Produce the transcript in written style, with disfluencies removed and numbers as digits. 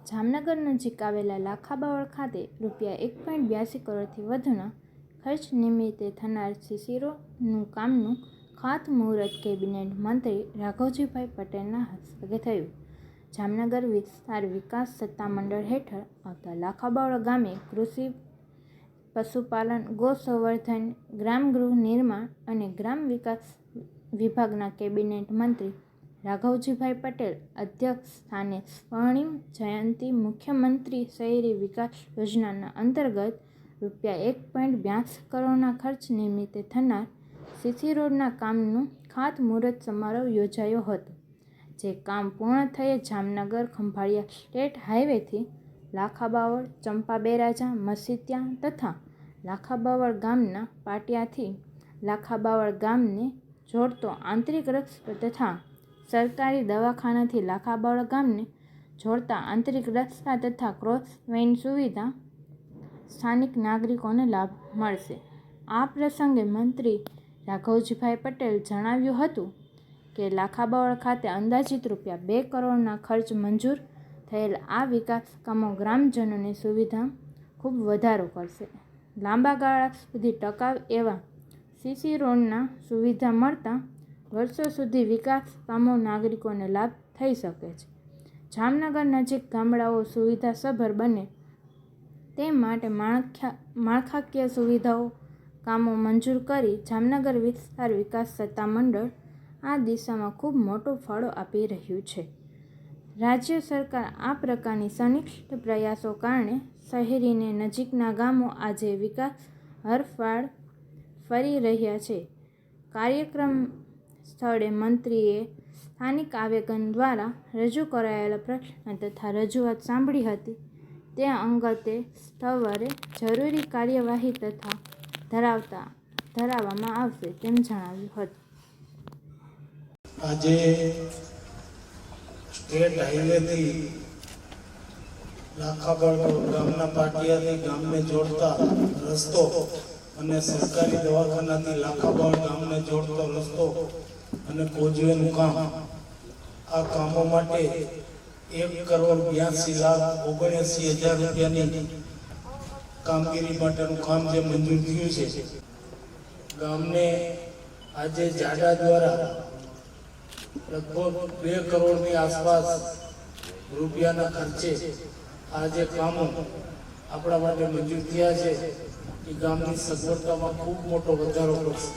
જામનગર નજીક આવેલા લાખાબાવળ ખાતે ₹1.82 કરોડથી વધુના ખર્ચ નિમિત્તે થનાર સીસી રોડનું કામનું ખાતમુહૂર્ત કેબિનેટ મંત્રી રાઘવજીભાઈ પટેલના હસ્તે થયું. જામનગર વિસ્તાર વિકાસ સત્તામંડળ હેઠળ આવતા લાખાબાવળ ગામે કૃષિ, પશુપાલન, ગૌસંવર્ધન, ગ્રામગૃહ નિર્માણ અને ગ્રામ વિકાસ વિભાગના કેબિનેટ મંત્રી રાઘવજીભાઈ પટેલ અધ્યક્ષ સ્થાને સ્વર્ણિમ જયંતિ મુખ્યમંત્રી શહેરી વિકાસ યોજના અંતર્ગત ₹1.82 કરોડના ખર્ચ નિમિત્તે થનાર સીસી રોડના કામનું ખાતમુહૂર્ત સમારોહ યોજાયો હતો. જે કામ પૂર્ણ થયે જામનગર ખંભાળિયા સ્ટેટ હાઈવેથી લાખાબાવળ, ચંપાબેરાજા, મસીત્યા તથા લાખાબાવળ ગામના પાટિયાથી લાખાબાવળ ગામને જોડતો આંતરિક રસ્તો તથા સરકારી દવાખાનાથી લાખાબાવળ ગામને જોડતા આંતરિક રસ્તા તથા ક્રોસ વેઇન સુવિધા સ્થાનિક નાગરિકોને લાભ મળશે. આ પ્રસંગે મંત્રી રાઘવજીભાઈ પટેલ જણાવ્યું હતું કે લાખાબાવળ ખાતે અંદાજિત ₹2 કરોડના ખર્ચ મંજૂર થયેલ આ વિકાસ કામો ગ્રામજનોની સુવિધા ખૂબ વધારો કરશે. લાંબા ગાળા સુધી ટકાવ એવા સીસી રોડના સુવિધા મળતા વર્ષો સુધી વિકાસ કામો નાગરિકોને લાભ થઈ શકે છે. જામનગર નજીક ગામડાઓ સુવિધાસભર બને તે માટે માળખાકીય સુવિધાઓ કામો મંજૂર કરી જામનગર વિસ્તાર વિકાસ સત્તામંડળ આ દિશામાં ખૂબ મોટો ફાળો આપી રહ્યું છે. રાજ્ય સરકાર આ પ્રકારની સંનિષ્ઠ પ્રયાસો કારણે શહેરીને નજીકના ગામો આજે વિકાસ હરણફાળ ફરી રહ્યા છે. કાર્યક્રમ સ્થળે મંત્રીએ સ્થાનિક આવેદન દ્વારા રજૂ કરાયેલા પ્રશ્ન તથા રજૂઆત સાંભળી હતી. તે અંગતે સત્વરે જરૂરી કાર્યવાહી ધરાવવામાં આવશે તેમ જણાવ્યું હતું. આજે સ્ટેટ હાઈવેથી લાખાબાવળ ગામના પાટિયાથી ગામને જોડતા રસ્તો અને સરકારી દવાખાનાથી લાખાબાવળ ગામને જોડતો રસ્તો અને કોઝવેનું કામ, આ કામો માટે ₹1,82,79,000 કામગીરી માટેનું કામ જે મંજૂર થયું છે. ગામને આજે જાડા દ્વારા લગભગ ₹2 કરોડની આસપાસ રૂપિયાના ખર્ચે આ જે કામો આપણા માટે મંજૂર થયા છે એ ગામની સગવડતામાં ખૂબ મોટો વધારો કરશે.